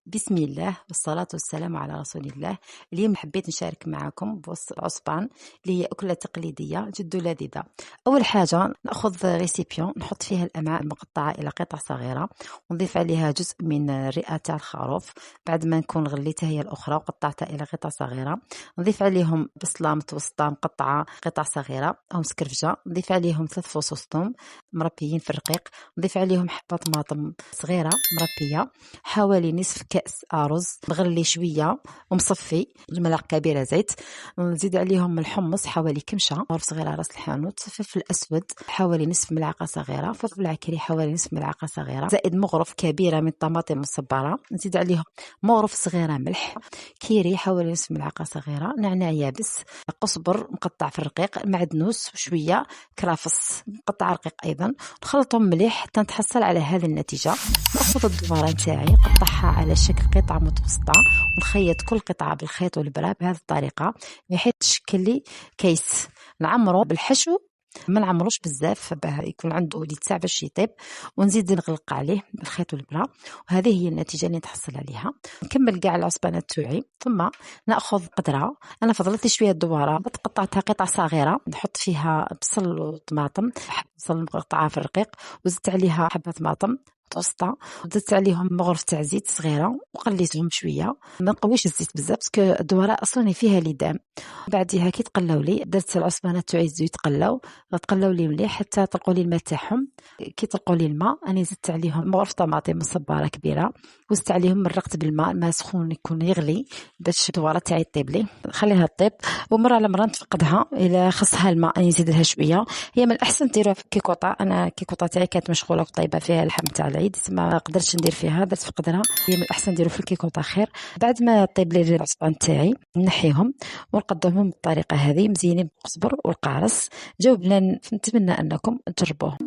بسم الله والصلاة والسلام على رسول الله. اليوم حبيت نشارك معكم بوصفة عصبان اللي هي أكلة تقليدية جد لذيذة. أول حاجة نأخذ ريسيبيون نحط فيها الأمعاء المقطعة إلى قطع صغيرة ونضيف عليها جزء من الرئة تاع الخروف بعد ما نكون غليتها هي الأخرى وقطعتها إلى قطع صغيرة. نضيف عليهم بصلة متوسطة مقطعة قطع صغيرة أو مسكرفجة. نضيف عليهم 3 فصوص ثوم مربيين في الرقيق. نضيف عليهم حبة طماطم صغيرة مربية، حوالي نصف كأس أرز مغلي شوية ومصفي، ملعقة كبيرة زيت. نزيد عليهم الحمص حوالي كمشة، عرف صغيرة راس الحانوت، فلفل أسود حوالي نصف ملعقة صغيرة، فلفل عكري حوالي نصف ملعقة صغيرة، زائد مغرف كبيرة من الطماطم مصبرة. نزيد عليهم مغرف صغيرة ملح، كيري حوالي نصف ملعقة صغيرة، نعناع يابس، قزبر مقطع في الرقيق، معدنوس وشوية كرافس مقطع رقيق أيضا. نخلطهم مليح حتى نتحصل على هذه النتيجة. نأخذ الدبارة نتاعي نقطعها على شكل قطعة متوسطة ونخيط كل قطعة بالخيط والإبرة بهذه الطريقة بحيث تشكل لي كيس. نعمره بالحشو، ما نعمروش بزاف باه يكون عنده لتسع باش يطيب، ونزيد نغلق عليه بالخيط والإبرة. وهذه هي النتيجة اللي نتحصل عليها. نكمل كاع العصبانات تاعي، ثم ناخذ قدرة. انا فضلت شويه الدبارة قطعتها قطع صغيرة، نحط فيها بصل وطماطم، بصل مقطعة في الرقيق، وزدت عليها حبة طماطم متوسطة، وزدت عليهم مغرف تاع زيت صغيرة وقليتهم شويه. ما نقويش الزيت بزاف باسكو الدبارة اصلا فيها لدام. بعدها كي تقلاو لي درت العصبانات تاعي يتقلاو لي مليح حتى طلقوا لي الماء تاعهم. كي طلقوا لي الماء انا زدت عليهم مغرف طماطم مصبره كبيره، وزدت عليهم مرقت بالماء، الماء سخون يكون يغلي باش الدواره تاعي طيب لي. نخليها طيب ومره على مره نفقدها الى خصها الماء نزيد لها شويه. هي من الاحسن ديروها في كيكوطه، انا الكيكوطه تاعي كانت مشغوله وطيبه فيها اللحم تاع العيد ما قدرتش ندير فيها، درت فقدها. هي من الاحسن نديرو في الكيكوطه خير. بعد ما طيب لي العصبان تاعي نحيهم ونقدمهم بالطريقه هذه مزيانين بالقزبر والقارص. جاوبنا، نتمنى انكم تجربوه.